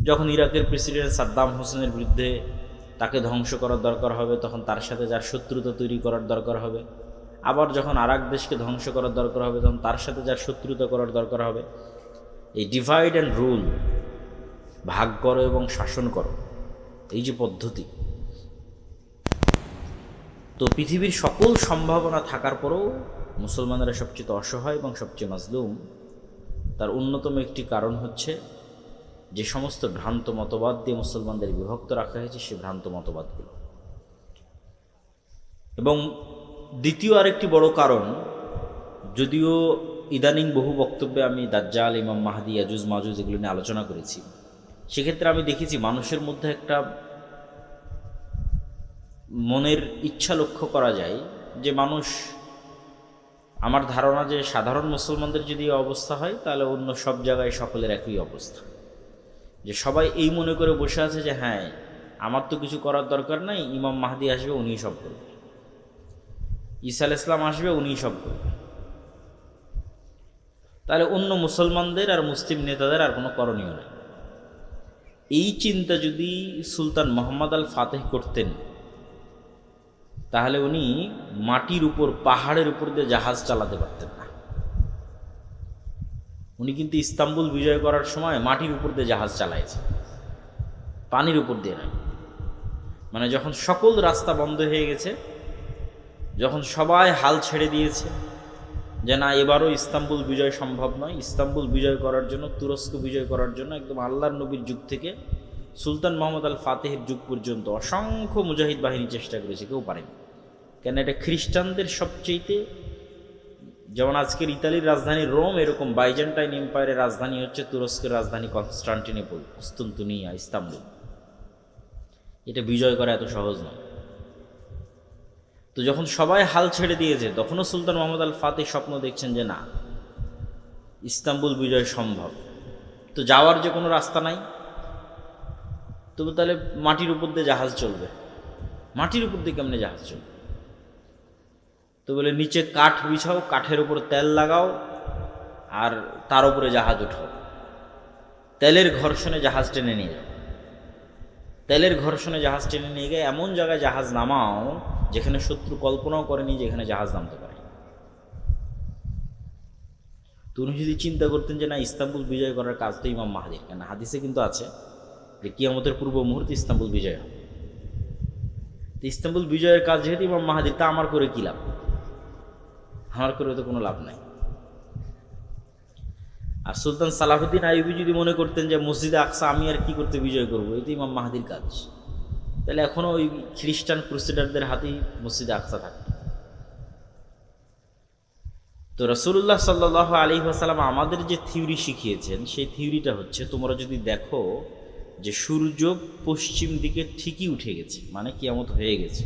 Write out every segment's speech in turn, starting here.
যখন ইরাকের প্রেসিডেন্ট সাদ্দাম হোসেনের বিরুদ্ধে তাকে ধ্বংস করার দরকার হবে, তখন তার সাথে যার শত্রুতা তৈরি করার দরকার হবে। আবার যখন আরেক দেশকে ধ্বংস করার দরকার হবে, তখন তার সাথে যার শত্রুতা করার দরকার হবে। এই ডিভাইড অ্যান্ড রুল, ভাগ করো এবং শাসন করো, এই যে পদ্ধতি, তো পৃথিবীর সকল সম্ভাবনা থাকার পরেও মুসলমানেরা সবচেয়ে অসহায় এবং সবচেয়ে মাজলুম। তার অন্যতম একটি কারণ হচ্ছে যে সমস্ত ভ্রান্ত মতবাদ দিয়ে মুসলমানদের বিভক্ত রাখা হয়েছে, সে ভ্রান্ত মতবাদগুলো। এবং দ্বিতীয় আরেকটি বড় কারণ, যদিও ইদানিং বহু বক্তব্যে আমি দাজ্জাল, ইমাম মাহদি, ইয়াজুজ মাজুজ এগুলো নিয়ে আলোচনা করেছি, সেক্ষেত্রে আমি দেখেছি মানুষের মধ্যে একটা মনের ইচ্ছা লক্ষ্য করা যায় যে মানুষ, আমার ধারণা যে সাধারণ মুসলমানদের যদি অবস্থা হয় তাহলে অন্য সব জায়গায় সকলের একই অবস্থা, যে সবাই এই মনে করে বসে আছে যে হ্যাঁ আমার তো কিছু করার দরকার নাই, ইমাম মাহদি আসবে উনিই সব করবে, ঈসা আলাইহিস সালাম আসবে উনিই সব করবে, তাহলে অন্য মুসলমানদের আর মুসলিম নেতাদের আর কোনো করণীয় নেই। এই চিন্তা যদি সুলতান মোহাম্মদ আল ফাতেহ করতেন, তাহলে উনি মাটির উপর, পাহাড়ের উপর দিয়ে জাহাজ চালাতে পারতেন না। উনি কিন্তু ইস্তাম্বুল বিজয় করার সময় মাটির উপর দিয়ে জাহাজ চালাইছে, পানির উপর দিয়ে নয়। মানে যখন সকল রাস্তা বন্ধ হয়ে গেছে, যখন সবাই হাল ছেড়ে দিয়েছে যে না এবারও ইস্তাম্বুল বিজয় সম্ভব নয়, ইস্তাম্বুল বিজয় করার জন্য, তুরস্ক বিজয় করার জন্য একদম আল্লাহর নবীর যুগ থেকে সুলতান মোহাম্মদ আল ফাতেহের যুগ পর্যন্ত অসংখ্য মুজাহিদ বাহিনী চেষ্টা করেছে, কেউ পারেনি। কেন? এটা খ্রিস্টানদের সবচেয়েতে, যেমন আজকের ইতালির রাজধানী রোম, এরকম বাইজেন্টাইন এম্পায়ারের রাজধানী হচ্ছে তুরস্কের রাজধানী কনস্টান্টিনোপল, কুস্তুনতুনিয়া, ইস্তাম্বুল। এটা বিজয় করা এত সহজ নয়। তো যখন সবাই হাল ছেড়ে দিয়েছে, তখনও সুলতান মোহাম্মদ আল ফাতেহ স্বপ্ন দেখছেন যে না ইস্তাম্বুল বিজয় সম্ভব, তো যাওয়ার যে কোনো রাস্তা নাই, তবু তাহলে মাটির উপর দিয়ে জাহাজ চলবে। মাটির উপর দিয়ে কেমনে জাহাজ চলবে? তো বলে নিচে কাঠ বিছাও, কাঠের উপর তেল লাগাও, আর তার উপরে জাহাজ উঠাও, তেলের ঘর্ষণে জাহাজ টেনে নিয়ে যাও, তেলের ঘর্ষণে জাহাজ টেনে নিয়ে গিয়ে এমন জায়গায় জাহাজ নামাও যেখানে শত্রু কল্পনাও করেনি যে এখানে জাহাজ নামতে পারে। তো উনি যদি চিন্তা করতেন যে না ইস্তাম্বুল বিজয় করার কাজ তো ইমাম মাহদির, কেন হাদিসে কিন্তু আছে যে কিয়ামতের পূর্ব মুহূর্তে ইস্তাম্বুল বিজয় হবে। তো ইস্তাম্বুল বিজয়ের কাজ যেহেতু ইমাম মাহদির, তা আমার করে কী লাভ? আমার করে তো কোনো লাভ নাই। আর সুলতান সালাহুদ্দিন আইয়ুবী যদি মনে করতেন যে মসজিদে আকসা আমি আর কি করতে বিজয় করবো, এই তো ইমাম মাহদির কাজ, তাহলে এখনও ওই খ্রিস্টান ক্রুসেডারদের হাতেই মসজিদে আকসা থাকত। তো রাসূলুল্লাহ সাল্লাল্লাহু আলাইহি ওয়াসাল্লাম আমাদের যে থিওরি শিখিয়েছেন, সেই থিওরিটা হচ্ছে, তোমরা যদি দেখো যে সূর্য পশ্চিম দিকে ঠিকই উঠে গেছে, মানে কিয়ামত হয়ে গেছে,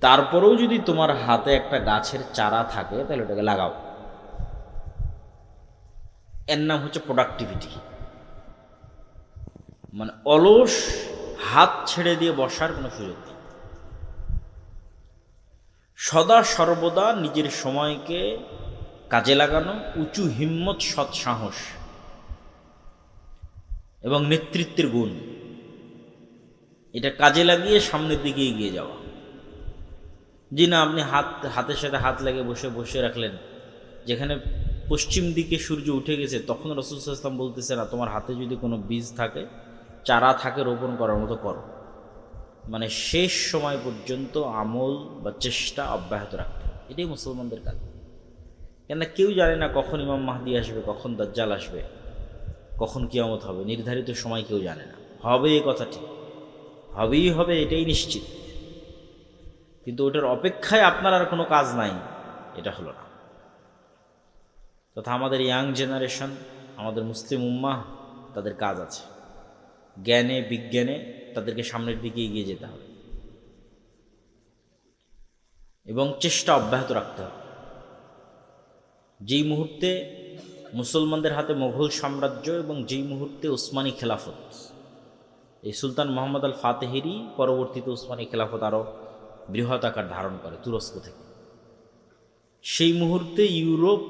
তারপরেও যদি তোমার হাতে একটা গাছের চারা থাকে তাহলে ওটাকে লাগাও। এর নাম হচ্ছে প্রোডাক্টিভিটি। মানে অলস হাত ছেড়ে দিয়ে বসার কোনো সুযোগ নেই। সদা সর্বদা নিজের সময়কে কাজে লাগানো, উঁচু হিম্মত, সৎ সাহস এবং নেতৃত্বের গুণ, এটা কাজে লাগিয়ে সামনের দিকে এগিয়ে যাওয়া। জি না, আপনি হাতের সাথে হাত লাগিয়ে বসে রাখলেন, যেখানে পশ্চিম দিকে সূর্য উঠে গেছে, তখন রাসূল সাল্লাল্লাহু আলাইহি ওয়াসাল্লাম বলতেছে না তোমার হাতে যদি কোনো বীজ থাকে, চারা থাকে, রোপণ করার মতো করো। মানে শেষ সময় পর্যন্ত আমল বা চেষ্টা অব্যাহত রাখতে হবে, এটাই মুসলমানদের কাজ। কেন কেউ জানে না কখন ইমাম মাহদি আসবে, কখন দাজ্জাল আসবে, কখন কিয়ামত হবে, নির্ধারিত সময় কেউ জানে না। হবে এ কথা ঠিক, হবেই হবে এটাই নিশ্চিত, কিন্তু ওটার অপেক্ষায় আপনার আর কোনো কাজ নাই, এটা হলো না। তথা আমাদের ইয়াং জেনারেশন, আমাদের মুসলিম উম্মাহ, তাদের কাজ আছে, জ্ঞানে বিজ্ঞানে তাদেরকে সামনের দিকে এগিয়ে যেতে হবে এবং চেষ্টা অব্যাহত রাখতে হবে। যেই মুহূর্তে মুসলমানদের হাতে মোগল সাম্রাজ্য এবং যেই মুহূর্তে উসমানী খেলাফত, এই সুলতান মোহাম্মদ আল ফাতেহেরই পরবর্তীতে উসমানী খেলাফত আরও বৃহৎ আকার ধারণ করে তুরস্ক থেকে, সেই মুহূর্তে ইউরোপ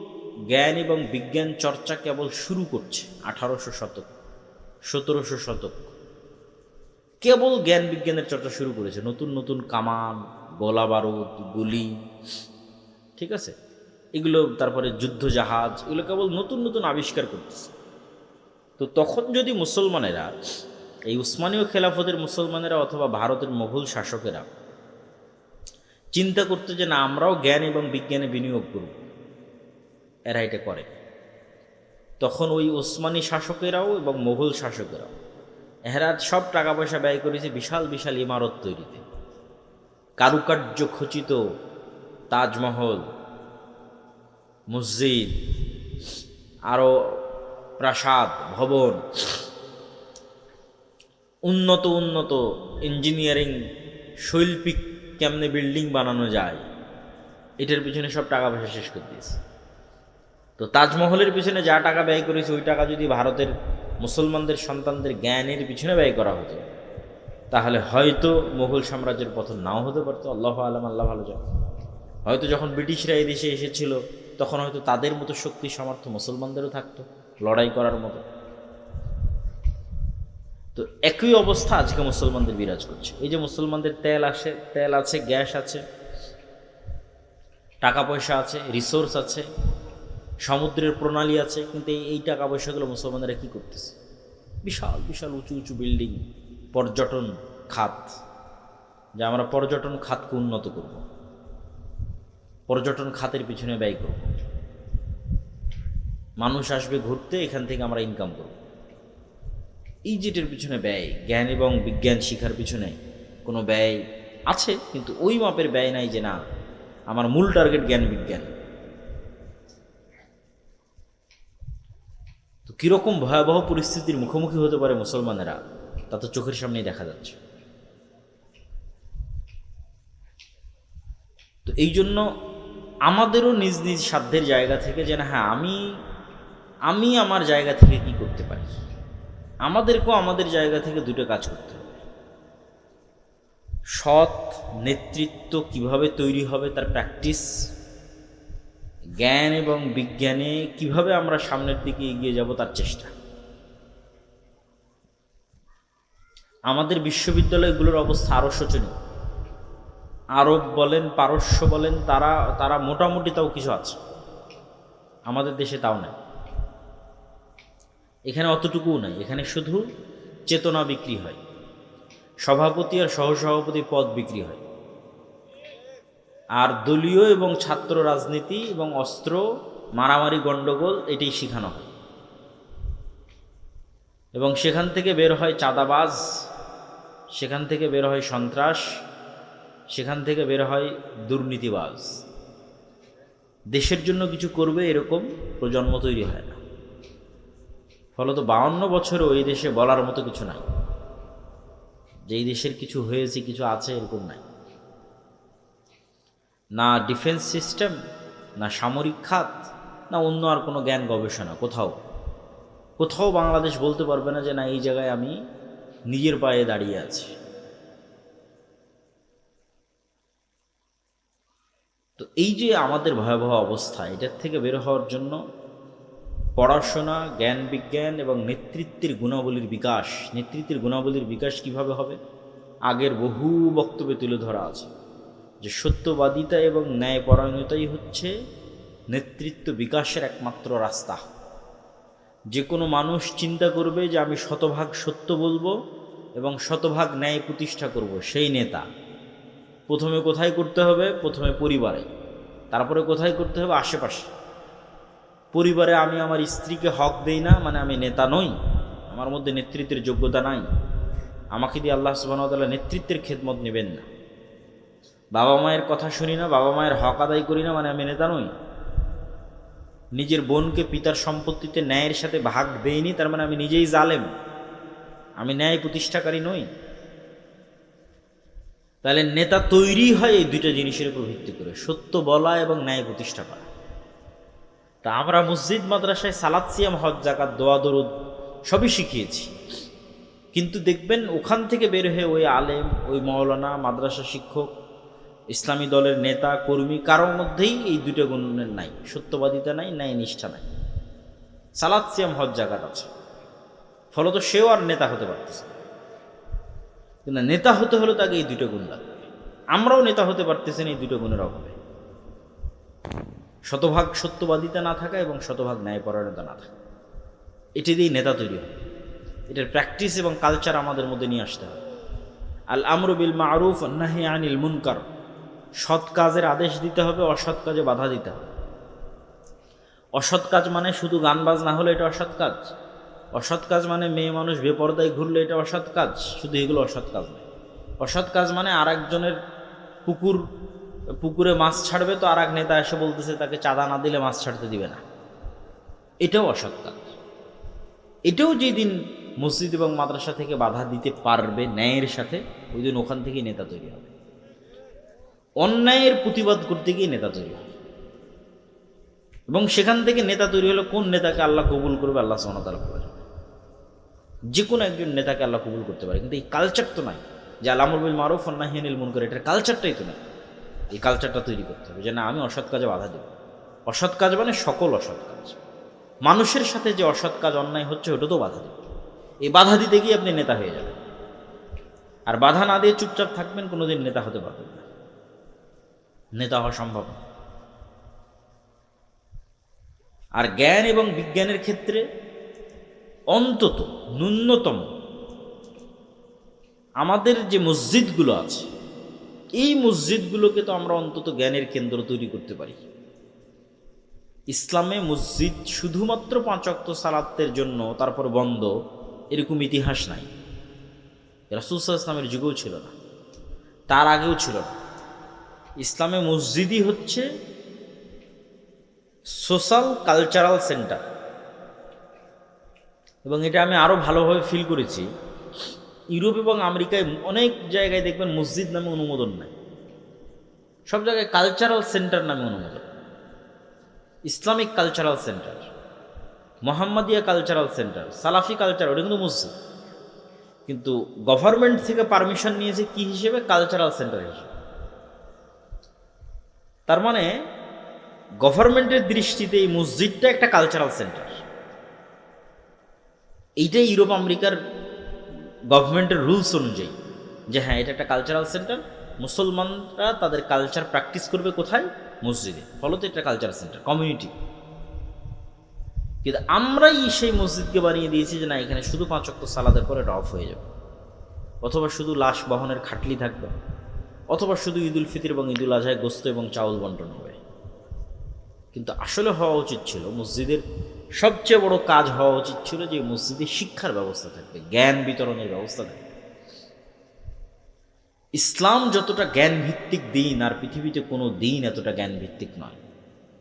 জ্ঞান এবং বিজ্ঞান চর্চা কেবল শুরু করছে। 1800 শতক, 1700 শতক কেবল জ্ঞান বিজ্ঞানের চর্চা শুরু করেছে, নতুন নতুন কামান, গোলা বারুদ, গুলি, ঠিক আছে, এগুলো, তারপরে যুদ্ধ জাহাজ, এগুলো কেবল নতুন নতুন আবিষ্কার করতেছে। তো তখন যদি মুসলমানেরা, এই উসমানীয় খেলাফতের মুসলমানেরা অথবা ভারতের মোগল শাসকেরা চিন্তা করতে যে না আমরাও জ্ঞান এবং বিজ্ঞানে বিনিয়োগ করব, এরা এটা করে, তখন ওই ওসমানী শাসকেরাও এবং মোগল শাসকেরাও এরা সব টাকা পয়সা ব্যয় করেছে বিশাল বিশাল ইমারত তৈরিতে, কারুকার্য খচিত তাজমহল, মসজিদ, আরও প্রাসাদ, ভবন, উন্নত উন্নত ইঞ্জিনিয়ারিং, শৈল্পিক কেমনে বিল্ডিং বানানো যায়, এটার পিছনে সব টাকা পয়সা শেষ করে দিয়েছে। তো তাজমহলের পিছনে যা টাকা ব্যয় করেছে ওই টাকা যদি ভারতের মুসলমানদের সন্তানদের জ্ঞানের পিছনে ব্যয় করা হতো তাহলে হয়তো মুঘল সাম্রাজ্যের পতন নাও হতে পারতো। আল্লাহ আলম, আল্লাহ ভালো জানে। হয়তো যখন ব্রিটিশরা এই দেশে এসেছিল তখন হয়তো তাদের মতো শক্তি সামর্থ্য মুসলমানদেরও থাকতো লড়াই করার মতো। তো একই অবস্থা আজকে মুসলমানদের বিরাজ করছে। এই যে মুসলমানদের তেল আছে, গ্যাস আছে, টাকা পয়সা আছে, রিসোর্স আছে, সমুদ্রের প্রণালী আছে, কিন্তু এই টাকা পয়সাগুলো মুসলমানেরা কী করতেছে? বিশাল বিশাল উঁচু উঁচু বিল্ডিং, পর্যটন খাত, যে আমরা পর্যটন খাতকে উন্নত করব, পর্যটন খাতের পিছনে ব্যয় করব, মানুষ আসবে ঘুরতে, এখান থেকে আমরা ইনকাম করব। এই যেটার পিছনে ব্যয়, জ্ঞান এবং বিজ্ঞান শিখার পিছনে কোনো ব্যয় আছে, কিন্তু ওই মাপের ব্যয় নাই যে না আমার মূল টার্গেট জ্ঞান বিজ্ঞান। তো কীরকম ভয়াবহ পরিস্থিতির মুখোমুখি হতে পারে মুসলমানেরা তা তো চোখের সামনেই দেখা যাচ্ছে। তো এই জন্য আমাদেরও নিজ নিজ সাধ্যের জায়গা থেকে যে না হ্যাঁ আমি আমার জায়গা থেকে কি করতে পারি, আমাদেরকেও আমাদের জায়গা থেকে দুটো কাজ করতে হবে। সৎ নেতৃত্ব কিভাবে তৈরি হবে তার প্র্যাকটিস, জ্ঞান এবং বিজ্ঞানে কিভাবে আমরা সামনের দিকে এগিয়ে যাব তার চেষ্টা। আমাদের বিশ্ববিদ্যালয়গুলোর অবস্থা আরও শোচনীয়। আরব বলেন, পারস্য বলেন, তারা মোটামুটি তাও কিছু আছে, আমাদের দেশে তাও নাই। এখানে অতটুকুও নাই, এখানে শুধু চেতনা বিক্রি হয়, সভাপতি আর সহসভাপতি পদ বিক্রি হয়, আর দলীয় এবং ছাত্র রাজনীতি এবং অস্ত্র মারামারি গণ্ডগোল এটাই শেখানো হয়। এবং সেখান থেকে বের হয় চাঁদাবাজ, সেখান থেকে বের হয় সন্ত্রাস, সেখান থেকে বের হয় দুর্নীতিবাজ। দেশের জন্য কিছু করবে এরকম প্রজন্ম তৈরি হয় না। ফলত 52 বছরও এই দেশে বলার মতো কিছু নাই, যে এই দেশের কিছু হয়েছে, কিছু আছে, এরকম নাই। না ডিফেন্স সিস্টেম, না সামরিক খাত, না অন্য আর কোনো জ্ঞান গবেষণা। কোথাও বাংলাদেশ বলতে পারবে না যে না এই জায়গায় আমি নিজের পায়ে দাঁড়িয়ে আছি। তো এই যে আমাদের ভয়াবহ অবস্থা, এটার থেকে বের হওয়ার জন্য পড়াশোনা, জ্ঞান বিজ্ঞান এবং নেতৃত্বের গুণাবলীর বিকাশ। নেতৃত্বের গুণাবলীর বিকাশ কিভাবে হবে? আগের বহু বক্তব্যে তুলে ধরা আছে যে সত্যবাদিতা এবং ন্যায়পরায়ণতাই হচ্ছে নেতৃত্ব বিকাশের একমাত্র রাস্তা। যে কোনো মানুষ চিন্তা করবে যে আমি শতভাগ সত্য বলবো এবং শতভাগ ন্যায় প্রতিষ্ঠা করব, সেই নেতা। প্রথমে কোথায় করতে হবে? প্রথমে পরিবারে, তারপরে কোথায় করতে হবে? আশেপাশে। পরিবারে আমি আমার স্ত্রীকে হক দেই না, মানে আমি নেতা নই, আমার মধ্যে নেতৃত্বের যোগ্যতা নাই, আমাকে দিয়ে আল্লাহ সুবহানাহু ওয়া তাআলা নেতৃত্বের খেদমত নেবেন না। বাবা মায়ের কথা শুনি না, বাবা মায়ের হক আদায় করি না, মানে আমি নেতা নই। নিজের বোনকে পিতার সম্পত্তিতে ন্যায়ের সাথে ভাগ দেইনি, তার মানে আমি নিজেই জালেম, আমি ন্যায় প্রতিষ্ঠাকারী নই। তাহলে নেতা তৈরি হয় এই দুইটা জিনিসের উপর ভিত্তি করে, সত্য বলা এবং ন্যায় প্রতিষ্ঠা করা। তা আমরা মসজিদ মাদ্রাসায় সালাত, সিয়াম, হজ, যাকাত, দোয়া দরুদ সবই শিখিয়েছি, কিন্তু দেখবেন ওখান থেকে বের হয়ে ওই আলেম, ওই মাওলানা, মাদ্রাসা শিক্ষক, ইসলামী দলের নেতা কর্মী কারোর মধ্যেই এই দুটো গুণের নাই, সত্যবাদিতা নাই, ন্যায় নিষ্ঠা নাই। সালাত, সিয়াম, হজ, যাকাত আছে, ফলত সেও আর নেতা হতে পারতেছে না। কিন্তু নেতা হতে হলে তাকে এই দুটো গুণ লাগবে। আমরাও নেতা হতে পারতেছি না এই দুটো গুণের অভাবে। শতভাগ সত্যবাদিতা না থাকা এবং শতভাগ ন্যায়পরায়ণতা না থাকা, এটি দিয়েই নেতা তৈরি হবে। এটার প্র্যাকটিস এবং কালচার আমাদের মধ্যে নিয়ে আসতে হবে। আল আমরু বিল মারুফ নাহি আনিল মুনকার, সৎ কাজের আদেশ দিতে হবে, অসৎ কাজে বাধা দিতে হবে। অসৎ কাজ মানে শুধু গান বাজ না হলে এটা অসৎ কাজ। অসৎ কাজ মানে মেয়ে মানুষ বেপরদায় ঘুরলে এটা অসৎ কাজ, শুধু এগুলো অসৎ কাজ নয়। অসৎ কাজ মানে আর একজনের পুকুরে মাছ ছাড়বে, তো আর এক নেতা এসে বলতেছে তাকে চাঁদা না দিলে মাছ ছাড়তে দিবে না, এটাও অসৎ কাজ। এটাও যেদিন মসজিদ এবং মাদ্রাসা থেকে বাধা দিতে পারবে ন্যায়ের সাথে, ওই দিন ওখান থেকেই নেতা তৈরি হবে। অন্যায়ের প্রতিবাদ করতে গিয়ে নেতা তৈরি হবে, এবং সেখান থেকে নেতা তৈরি হলো কোন নেতাকে আল্লাহ কবুল করবে আল্লাহ সুবহানাহু ওয়া তাআলা বলেন। যে কোনো একজন নেতাকে আল্লাহ কবুল করতে পারে, কিন্তু এই কালচার তো নাই যে আল আমরু বিল মারুফ ওয়ান নাহি আনিল মুনকার, এটার কালচারটাই তো নাই। এই কালচারটা তৈরি করতে হবে যে না, আমি অসৎ কাজে বাধা দেব। অসৎ কাজ মানে সকল অসৎ কাজ, মানুষের সাথে যে অসৎ কাজ অন্যায় হচ্ছে ওটা তো বাধা দেবে। এই বাধা দিতে গিয়ে আপনি নেতা হয়ে যাবেন, আর বাধা না দিয়ে চুপচাপ থাকবেন, কোনোদিন নেতা হতে পারবেন না, নেতা হওয়া সম্ভব না। আর জ্ঞান এবং বিজ্ঞানের ক্ষেত্রে অন্তত ন্যূনতম আমাদের যে মসজিদগুলো আছে, এই মসজিদগুলোকে তো আমরা অন্তত জ্ঞানের কেন্দ্র তৈরি করতে পারি। ইসলামে মসজিদ শুধুমাত্র 5 ওয়াক্ত সালাতের জন্য তারপর বন্ধ, এরকম ইতিহাস নাই। রাসূল সাল্লাল্লাহু আলাইহি ওয়াসাল্লামের যুগেও ছিল না, তার আগেও ছিল না। ইসলামে মসজিদই হচ্ছে সোশ্যাল কালচারাল সেন্টার, এবং এটা আমি আরও ভালোভাবে ফিল করেছি। ইউরোপ এবং আমেরিকায় অনেক জায়গায় দেখবেন মসজিদ নামে অনুমোদন নাই, সব জায়গায় কালচারাল সেন্টার নামে অনুমোদন। Islamic cultural centre, Mohammadia cultural centre, সালাফি কালচার, ওটা কিন্তু মসজিদ। কিন্তু গভর্নমেন্ট থেকে পারমিশন নিয়েছে কি হিসেবে? কালচারাল সেন্টার হিসেবে। তার মানে গভর্নমেন্টের দৃষ্টিতে এই মসজিদটা একটা কালচারাল সেন্টার। এইটাই ইউরোপ আমেরিকার গভর্নমেন্টের রুলস অনুযায়ী, যে হ্যাঁ এটা একটা কালচারাল সেন্টার, মুসলমানরা তাদের কালচার প্র্যাকটিস করবে কোথায়? মসজিদে, ফলত এটা কালচারাল সেন্টার, কমিউনিটি। কিন্তু আমরাই সেই মসজিদকে বানিয়ে দিয়েছি যে না, এখানে শুধু 5 ওয়াক্ত সালাতের পর এটা অফ হয়ে যাবে, অথবা শুধু লাশ বহনের খাটলি থাকবে, অথবা শুধু ঈদুল ফিতর এবং ঈদুল আজহায় গোস্ত এবং চাউল বন্টন হবে। কিন্তু আসলে হওয়া উচিত ছিল, মসজিদের সবচেয়ে বড় কাজ হওয়া উচিত ছিল যে মসজিদে শিক্ষার ব্যবস্থা থাকবে, জ্ঞান বিতরণের ব্যবস্থা থাকবে। ইসলাম যতটা জ্ঞান ভিত্তিক দিন, আর পৃথিবীতে কোনো দিন এতটা জ্ঞান ভিত্তিক নয়।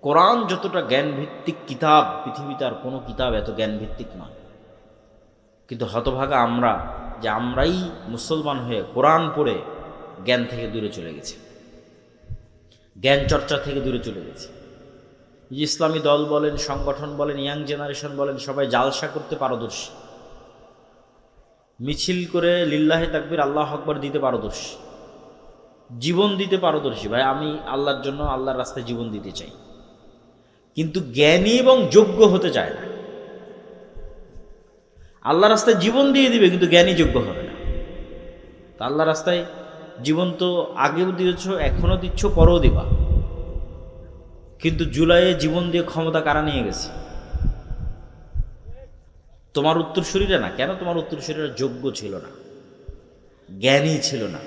কোরআন যতটা জ্ঞান ভিত্তিক কিতাব, পৃথিবীতে আর কোনো কিতাব এত জ্ঞান ভিত্তিক নয়। কিন্তু হতভাগা আমরা, যে আমরাই মুসলমান হয়ে কোরআন পড়ে জ্ঞান থেকে দূরে চলে গেছি, জ্ঞান চর্চা থেকে দূরে চলে গেছি। ইসলামী দল বলেন, সংগঠন বলেন, ইয়াং জেনারেশন বলেন, সবাই জালসা করতে পারদর্শী, মিছিল করে লিল্লাহে তাকবীর আল্লাহু আকবার দিতে পারদর্শী, জীবন দিতে পারদর্শী। ভাই আমি আল্লাহর জন্য আল্লাহর রাস্তায় জীবন দিতে চাই, কিন্তু জ্ঞানী এবং যোগ্য হতে চায় না। আল্লাহর রাস্তায় জীবন দিয়ে দিবে, কিন্তু জ্ঞানী যোগ্য হবে না। তা আল্লাহর রাস্তায় জীবন তো আগেও দিয়েছ, এখনও দিচ্ছ, পরেও দিবা, কিন্তু জুলাইয়ে জীবন দিয়ে ক্ষমতা কারা নিয়ে গেছে? তোমার উত্তরসূরিরা না। কেন? তোমার উত্তরসূরিরা যোগ্য ছিল না, জ্ঞানী ছিল না।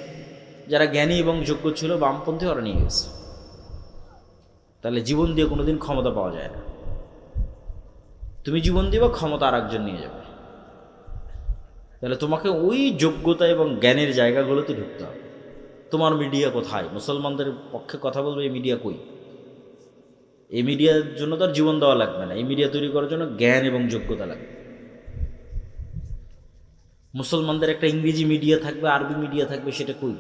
যারা জ্ঞানী এবং যোগ্য ছিল, বামপন্থী, ওরা নিয়ে গেছে। তাহলে জীবন দিয়ে কোনোদিন ক্ষমতা পাওয়া যায় না। তুমি জীবন দিবা, ক্ষমতা আর একজন নিয়ে যাবে। তাহলে তোমাকে ওই যোগ্যতা এবং জ্ঞানের জায়গাগুলোতে ঢুকতে হবে। তোমার মিডিয়া কোথায়? মুসলমানদের পক্ষে কথা বলবে, এই মিডিয়া কই? এই মিডিয়ার জন্য তো আর জীবন দেওয়া লাগবে না, এই মিডিয়া তৈরি করার জন্য জ্ঞান এবং যোগ্যতা লাগবে। মুসলমানদের একটা ইংরেজি মিডিয়া থাকবে, আরবি মিডিয়া থাকবে, সেটা কই?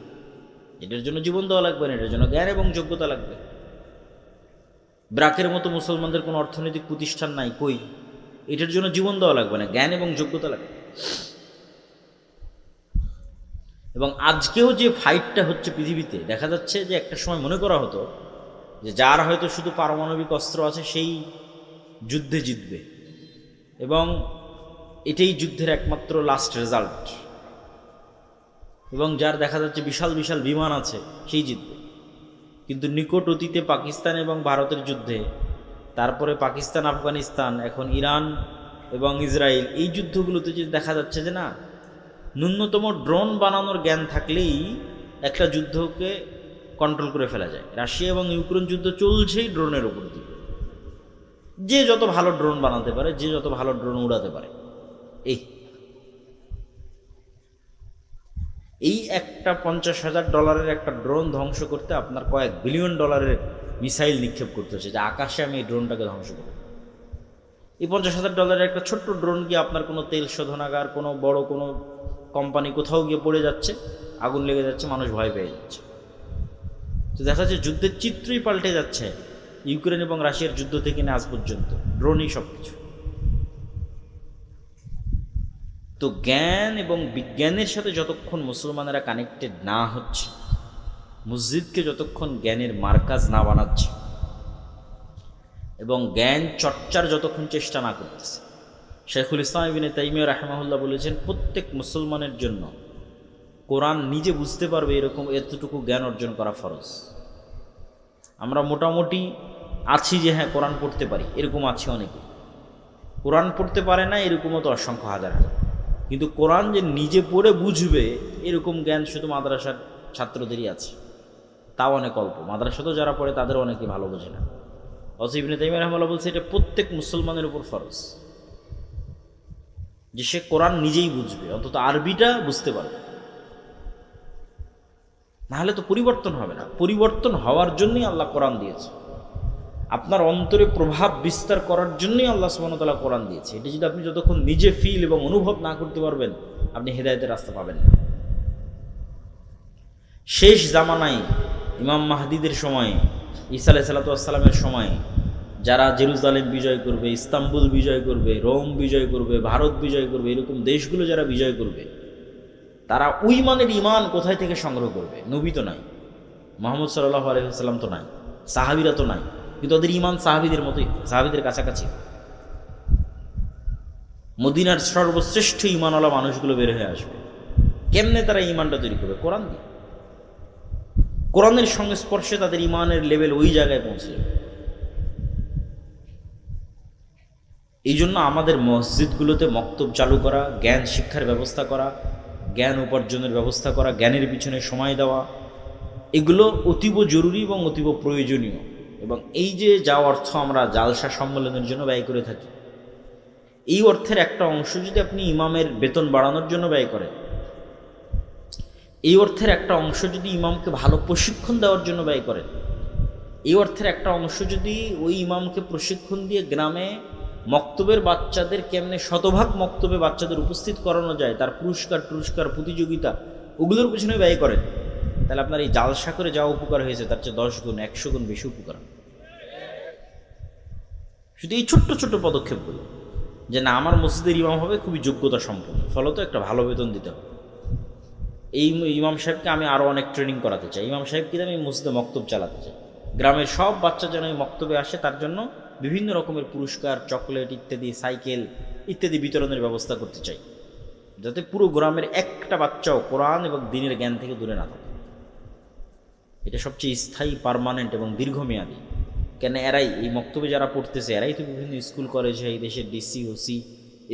এটার জন্য জীবন দেওয়া লাগবে না, এটার জন্য জ্ঞান এবং যোগ্যতা লাগবে। ব্রাকের মতো মুসলমানদের কোনো অর্থনৈতিক প্রতিষ্ঠান নাই, কই? এটার জন্য জীবন দেওয়া লাগবে না, জ্ঞান এবং যোগ্যতা লাগবে। এবং আজকেও যে ফাইটটা হচ্ছে পৃথিবীতে, দেখা যাচ্ছে যে একটা সময় মনে করা হতো যে যার হয়তো শুধু পারমাণবিক অস্ত্র আছে সেই যুদ্ধে জিতবে, এবং এটাই যুদ্ধের একমাত্র লাস্ট রেজাল্ট, এবং যার দেখা যাচ্ছে বিশাল বিশাল বিমান আছে সেই জিতবে। কিন্তু নিকট অতীতে পাকিস্তান এবং ভারতের যুদ্ধে, তারপরে পাকিস্তান আফগানিস্তান, এখন ইরান এবং ইসরায়েল, এই যুদ্ধগুলোতে যে দেখা যাচ্ছে যে না, ন্যূনতম ড্রোন বানানোর জ্ঞান থাকলেই একটা যুদ্ধকে কন্ট্রোল করে ফেলা যায়। রাশিয়া এবং ইউক্রেন যুদ্ধ চলছেই ড্রোনের উপর দিয়ে। যে যত ভালো ড্রোন বানাতে পারে, যে যত ভালো ড্রোন উড়াতে পারে, এই একটা $50,000 একটা ড্রোন ধ্বংস করতে আপনার কয়েক বিলিয়ন ডলারের মিসাইল নিক্ষেপ করতে হচ্ছে, যে আকাশে আমি এই ড্রোনটাকে ধ্বংস করব। এই $50,000 একটা ছোট্ট ড্রোন গিয়ে আপনার কোনো তেল শোধনাগার, কোনো বড় কোনো কোম্পানি কোথাও গিয়ে পড়ে যাচ্ছে, আগুন লেগে যাচ্ছে, মানুষ ভয় পেয়ে যাচ্ছে। তো দেখা যাচ্ছে যুদ্ধের চিত্রই পাল্টে যাচ্ছে ইউক্রেন এবং রাশিয়ার যুদ্ধ থেকে না আজ পর্যন্ত ড্রোনই সব কিছু। তো জ্ঞান এবং বিজ্ঞানের সাথে যতক্ষণ মুসলমানেরা কানেক্টেড না হচ্ছে, মসজিদকে যতক্ষণ জ্ঞানের মার্কাজ না বানাচ্ছে, এবং জ্ঞান চর্চার যতক্ষণ চেষ্টা না করতেছে, শেখুল ইসলাম ইবনে তাইমিয়া রাহিমাহুল্লাহ বলেছেন প্রত্যেক মুসলমানের জন্য কোরআন নিজে বুঝতে পারবে এরকম এতটুকু জ্ঞান অর্জন করা ফরজ। আমরা মোটামুটি আছি যে হ্যাঁ কোরআন পড়তে পারি, এরকম আছে অনেকে। কোরআন পড়তে পারে না এরকমও তো অসংখ্য হাজার হাজার। কিন্তু কোরআন যে নিজে পড়ে বুঝবে এরকম জ্ঞান শুধু মাদ্রাসার ছাত্রদেরই আছে, তাও অনেক অল্প। মাদ্রাসাতেও যারা পড়ে তাদের অনেকে ভালো বোঝে না। অথচ ইবনে তাইমিয়া রাহিমাহুল্লাহ বলছে এটা প্রত্যেক মুসলমানের উপর ফরজ, যে সে কোরআন নিজেই বুঝবে, অন্তত আরবিটা বুঝতে পারবে। নাহলে তো পরিবর্তন হবে না। পরিবর্তন হওয়ার জন্যই আল্লাহ কোরআন দিয়েছে, আপনার অন্তরে প্রভাব বিস্তার করার জন্যই আল্লাহ সুবহানাহু ওয়া তাআলা কোরআন দিয়েছে। এটি যদি আপনি যতক্ষণ নিজে ফিল এবং অনুভব না করতে পারবেন, আপনি হেদায়েতের রাস্তা পাবেন না। শেষ জামানায় ইমাম মাহদিদের সময়ে, ঈসা আলাইহিস সালামের সময়ে যারা জেরুজালেম বিজয় করবে, ইস্তাম্বুল বিজয় করবে, রোম বিজয় করবে, ভারত বিজয় করবে, এরকম দেশগুলো যারা বিজয় করবে, তারা ওই মানের ইমান কোথায় থেকে সংগ্রহ করবে? নবী তো নাই, মুহাম্মদ সাল্লাল্লাহু আলাইহি ওয়াসাল্লাম তো নাই, সাহাবীরা তো নাই, কিন্তু ওদের ইমান সাহাবীদের মতোই, সাহাবীদের কাছাকাছি। মদিনার সর্বশ্রেষ্ঠ ইমানওয়ালা মানুষগুলো বের হয়ে আসবে। কেমনে তারা ইমানটা তৈরি করবে? কোরআন দিয়ে। কোরআনের সংস্পর্শে তাদের ইমানের লেভেল ওই জায়গায় পৌঁছে যাবে। এই জন্য আমাদের মসজিদগুলোতে মক্তব চালু করা, জ্ঞান শিক্ষার ব্যবস্থা করা, জ্ঞান উপার্জনের ব্যবস্থা করা, জ্ঞানের পিছনে সময় দেওয়া, এগুলো অতীব জরুরি এবং অতীব প্রয়োজনীয়। এবং এই যে যা অর্থ আমরা জালসা সম্মেলনের জন্য ব্যয় করে থাকি, এই অর্থের একটা অংশ যদি আপনি ইমামের বেতন বাড়ানোর জন্য ব্যয় করেন, এই অর্থের একটা অংশ যদি ইমামকে ভালো প্রশিক্ষণ দেওয়ার জন্য ব্যয় করেন, এই অর্থের একটা অংশ যদি ওই ইমামকে প্রশিক্ষণ দিয়ে গ্রামে মক্তবের বাচ্চাদের কেমনে শতভাগ মক্তবে বাচ্চাদের উপস্থিত করানো যায়, তার পুরস্কার প্রতিযোগিতা, ওগুলোর পিছনে ব্যয় করেন, তাহলে আপনার এই জালসা করে যা উপকার হয়েছে তার চেয়ে 10 গুণ 100 গুণ বেশি উপকার। শুধু এই ছোট্ট ছোট্ট পদক্ষেপগুলো, যে না আমার মসজিদের ইমাম হবে খুবই যোগ্যতা সম্পন্ন, ফলত একটা ভালো বেতন দিতে হবে, এই ইমাম সাহেবকে আমি আরও অনেক ট্রেনিং করাতে চাই, ইমাম সাহেবকে আমি মসজিদে মক্তব চালাতে চাই, গ্রামের সব বাচ্চা যেন এই মক্তবে আসে, তার জন্য বিভিন্ন রকমের পুরস্কার, চকলেট ইত্যাদি, সাইকেল ইত্যাদি বিতরণের ব্যবস্থা করতে চাই, যাতে পুরো গ্রামের একটা বাচ্চাও কোরআন এবং দ্বীনের জ্ঞান থেকে দূরে না থাকে। এটা সবচেয়ে স্থায়ী, পার্মানেন্ট এবং দীর্ঘমেয়াদী। কেন এরাই এই মক্তবে যারা পড়তেছে, এরাই তো বিভিন্ন স্কুল কলেজে এই দেশের ডিসি, ওসি,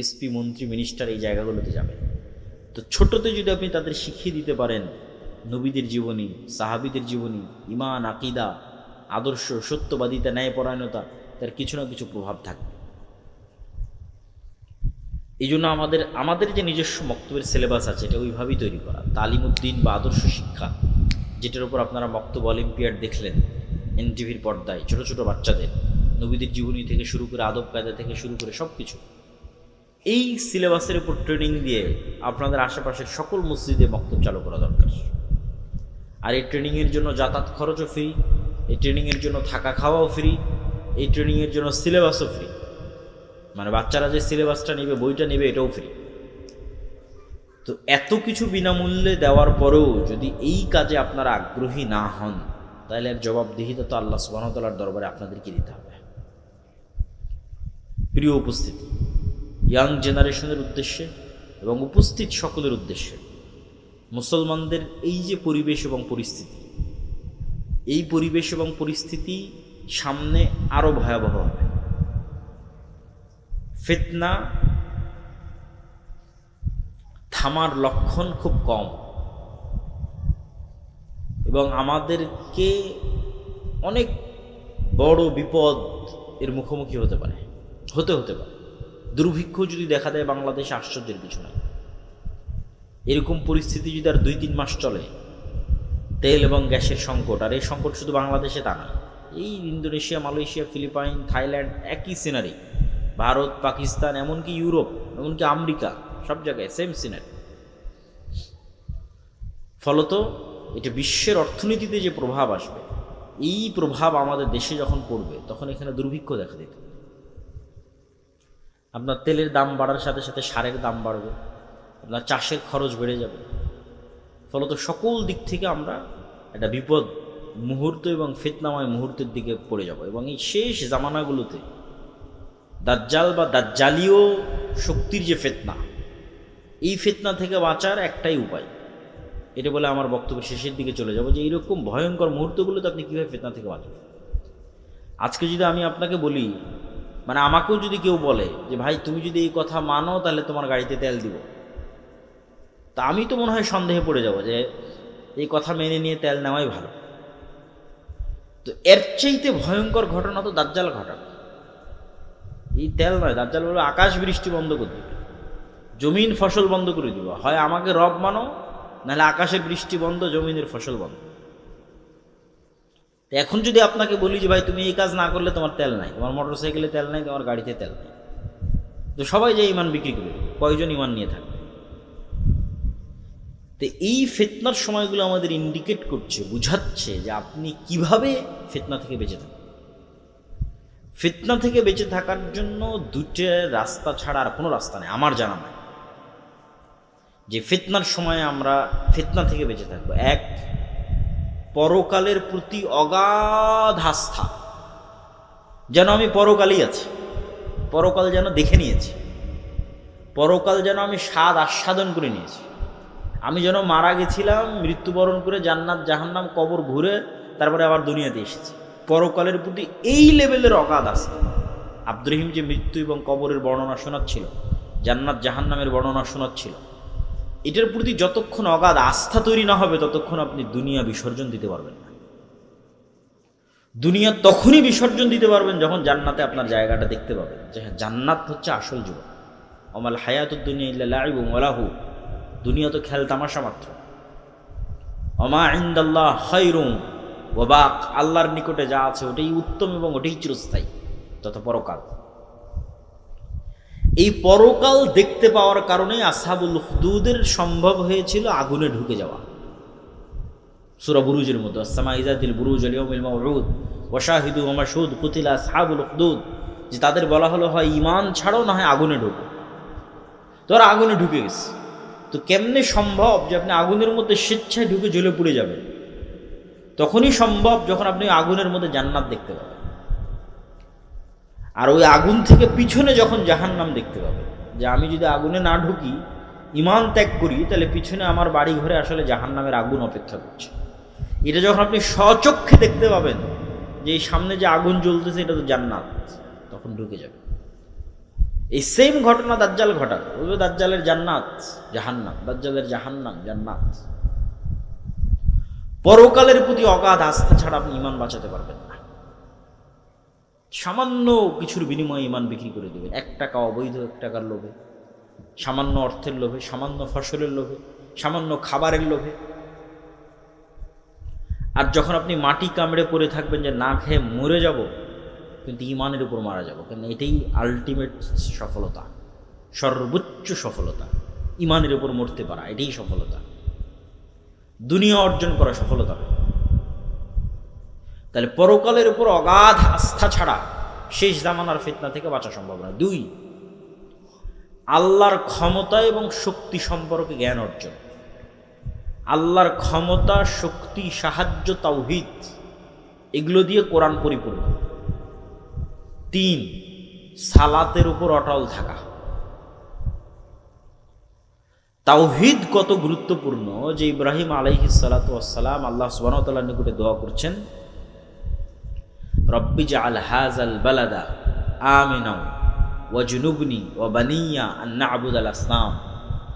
এসপি, মন্ত্রী, মিনিস্টার এই জায়গাগুলোতে যাবে। তো ছোটতে যদি আপনি তাদের শিখিয়ে দিতে পারেন নবীদের জীবনী, সাহাবীদের জীবনী, ঈমান, আকীদা, আদর্শ, সত্যবাদিতা, ন্যায়পরায়ণতা, তার কিছু না কিছু প্রভাব থাকবে। এই জন্য আমাদের যে নিজস্ব মক্তবের সিলেবাস আছে, এটা ওইভাবেই তৈরি করা। তালিমউদ্দিন বা আদর্শ শিক্ষা, যেটার উপর আপনারা মক্তব অলিম্পিয়াড দেখলেন এনটিভির পর্দায়, ছোট ছোট বাচ্চাদের নবীদের জীবনী থেকে শুরু করে, আদব কায়দা থেকে শুরু করে সব কিছু, এই সিলেবাসের উপর ট্রেনিং দিয়ে আপনাদের আশেপাশের সকল মসজিদে মক্তব চালু করা দরকার। আর এই ট্রেনিংয়ের জন্য যাতায়াত খরচও ফ্রি, এই ট্রেনিংয়ের জন্য থাকা খাওয়াও ফ্রি, এই ট্রেনিংয়ের জন্য সিলেবাসও ফ্রি। মানে বাচ্চারা যে সিলেবাসটা নেবে, বইটা নেবে, এটাও ফ্রি। তো এত কিছু বিনামূল্যে দেওয়ার পরেও যদি এই কাজে আপনারা আগ্রহী না হন, তাহলে এর জবাবদিহিতা তো আল্লাহ সুবহানাহু ওয়া তাআলার দরবারে আপনাদেরকে দিতে হবে। প্রিয় উপস্থিতি, ইয়াং জেনারেশনের উদ্দেশ্যে এবং উপস্থিত সকলের উদ্দেশ্যে, মুসলমানদের এই যে পরিবেশ এবং পরিস্থিতি, এই পরিবেশ এবং পরিস্থিতি সামনে আরও ভয়াবহ হবে। ফিতনা থামার লক্ষণ খুব কম এবং আমাদেরকে অনেক বড় বিপদ এর মুখোমুখি হতে পারে। দুর্ভিক্ষ যদি দেখা দেয় বাংলাদেশে, আশ্চর্যের কিছু নাই। এরকম পরিস্থিতি যদি আর 2-3 মাস চলে, তেল এবং গ্যাসের সংকট, আর এই সংকট শুধু বাংলাদেশে তা না, এই ইন্দোনেশিয়া, মালয়েশিয়া, ফিলিপাইন, থাইল্যান্ড একই সিনারি, ভারত, পাকিস্তান, এমনকি ইউরোপ, এমনকি আমেরিকা, সব জায়গায় সেম সিনারি। ফলত এটা বিশ্বের অর্থনীতিতে যে প্রভাব আসবে, এই প্রভাব আমাদের দেশে যখন পড়বে তখন এখানে দুর্ভিক্ষ দেখা দিত। আপনার তেলের দাম বাড়ার সাথে সাথে সারের দাম বাড়বে, আপনার চাষের খরচ বেড়ে যাবে। ফলত সকল দিক থেকে আমরা একটা বিপদ মুহূর্ত এবং ফিতনাময় মুহূর্তের দিকে পড়ে যাব। এবং এই শেষ জামানাগুলোতে দাজ্জাল বা দাজ্জালীয় শক্তির যে ফিতনা, এই ফিতনা থেকে বাঁচার একটাই উপায়, এটা বলে আমার বক্তব্য শেষের দিকে চলে যাব, যে এইরকম ভয়ঙ্কর মুহূর্তগুলোতে আপনি কীভাবে ফিতনা থেকে বাঁচবেন। আজকে যদি আমি আপনাকে বলি, মানে আমাকেও যদি কেউ বলে যে ভাই তুমি যদি এই কথা মানো তাহলে তোমার গাড়িতে তেল দিব, তা আমি তো মনে হয় সন্দেহে পড়ে যাব যে এই কথা মেনে নিয়ে তেল নেওয়াই ভালো। তো এর চাইতে ভয়ঙ্কর ঘটনা তো দাজ্জাল ঘটাবে। এই তেল নয়, দাজ্জাল বলবে আকাশ বৃষ্টি বন্ধ করে দিবে, জমিন ফসল বন্ধ করে দিব, হয় আমাকে রব মানো, নাহলে আকাশের বৃষ্টি বন্ধ, জমিনের ফসল বন্ধ। এখন যদি আপনাকে বলি যে ভাই তুমি এই কাজ না করলে তোমার তেল নাই, তোমার মোটর সাইকেলে তেল নাই, তোমার গাড়িতে তেল নাই, তো সবাই যে ইমান বিক্রি করবে, কয়জন ইমান নিয়ে থাকবে? তো এই ফিতনার সময়গুলো আমাদের ইন্ডিকেট করছে, বুঝাচ্ছে যে আপনি কিভাবে ফিতনা থেকে বেঁচে থাকবেন। ফিতনা থেকে বেঁচে থাকার জন্য দুটো রাস্তা ছাড়া আর কোনো রাস্তা নেই আমার জানা নাই, যে ফিতনার সময় আমরা ফিতনা থেকে বেঁচে থাকবো। এক, পরকালের প্রতি অগাধ আস্থা, যেন আমি পরকালই আছি, পরকাল যেন দেখে নিয়েছি, পরকাল যেন আমি স্বাদ আস্বাদন করে নিয়েছি, আমি যেন মারা গেছিলাম, মৃত্যুবরণ করে জান্নাত জাহান্নাম কবর ঘুরে তারপরে আবার দুনিয়াতে এসেছি। পরকালের প্রতি এই লেভেলের অগাধ আস্থা। আব্দুর রহিম যে মৃত্যু এবং কবরের বর্ণনা শোনাচ্ছিল, জান্নাত জাহান্নামের বর্ণনা শোনাচ্ছিল, এটার প্রতি যতক্ষণ অগাধ আস্থা তৈরি না হবে ততক্ষণ আপনি দুনিয়া বিসর্জন দিতে পারবেন না। দুনিয়া তখনই বিসর্জন দিতে পারবেন যখন জান্নাতে আপনার জায়গাটা দেখতে পাবেন, যে হ্যাঁ জান্নাত হচ্ছে আসল জীবন। আমাল হায়াতুদ দুনিয়া ইল্লা লাইবুন ওয়া লাহু, দুনিয়া তো খেল তামাশা মাত্র। ওমা ইনদাল্লাহ খায়রুন ওয়া বাক, আল্লাহর নিকটে যা আছে ওটাই উত্তম এবং ওটাই চিরস্থায়ী, তথা পরকাল। এই পরকাল দেখতে পাওয়ার কারণে আসহাবুল উখদুদের সম্ভব হয়েছিল আগুনে ঢুকে যাওয়া। সূরা বুরুজের মধ্যে আসসামা ইযাতিল বুরুজ ওয়াল ইয়াউমিল মাউউদ ওয়া শাহিদু ওয়া মাশহুদ কুতিলা আসহাবুল উখদুদ, যে তাদের বলা হলো হয় ঈমান ছাড়ো না হয় আগুনে ঢোকো। তোরা আগুনে ঢুকে গেছে, তো কেমনে সম্ভব যে আপনি আগুনের মধ্যে স্বেচ্ছায় ঢুকে জ্বলে পুড়ে যাবেন? তখনই সম্ভব যখন আপনি আগুনের মধ্যে জান্নাত দেখতে পাবেন, আর ওই আগুন থেকে পিছনে যখন জাহান্নাম দেখতে পাবেন। যে আমি যদি আগুনে না ঢুকি, ঈমান ত্যাগ করি, তাহলে পিছনে আমার বাড়ি ঘরে আসলে জাহান্নামের আগুন অপেক্ষা করছে। এটা যখন আপনি স্বচক্ষে দেখতে পাবেন যে এই সামনে যে আগুন জ্বলতেছে এটা তো জান্নাত, তখন ঢুকে যাবে। এই সেম ঘটনা দাজ্জাল ঘটাবে, বলবে দাজ্জালের জান্নাত জাহান্নাম, দাজ্জালের জাহান্নাম জান্নাত। পরকালের প্রতি অগাধ আস্থা ছাড়া আপনি ঈমান বাঁচাতে পারবেন না। সামান্য কিছুর বিনিময়ে ঈমান বিক্রি করে দেবেন, 1 টাকা অবৈধ 1 টাকার লোভে, সামান্য অর্থের লোভে, সামান্য ফসলের লোভে, সামান্য খাবারের লোভে। আর যখন আপনি মাটি কামড়ে পড়ে থাকবেন যে না খেয়ে মরে যাব, কিন্তু ঈমানের উপর মারা যাব, কারণ এটাই আলটিমেট সফলতা, সর্বোচ্চ সফলতা। ঈমানের উপর মরতে পারা, এটাই সফলতা, দুনিয়া অর্জন করা সফলতা। তাহলে পরকালের উপর অগাধ আস্থা ছাড়া শেষ জামানার ফিতনা থেকে বাঁচা সম্ভব না। 2, আল্লাহর ক্ষমতা এবং শক্তি সম্পর্কে জ্ঞান অর্জন। আল্লাহর ক্ষমতা, শক্তি, সাহায্য, তাওহীদ, এগুলো দিয়ে কোরআন পরিপূর্ণ। 3, সালাতের উপর অটল থাকা। তাওহীদ কত গুরুত্বপূর্ণ যে ইব্রাহিম আলাইহিস সালাতু ওয়াসসালাম আল্লাহ সুবহানাহু ওয়া তাআলার নিকটে দোয়া করছেন, রব্বি জাআল হাযাল বালাদা আমিনা ওয়াজনুবনি ওয়া বানিয়া আন না'বুদাল আসনাম।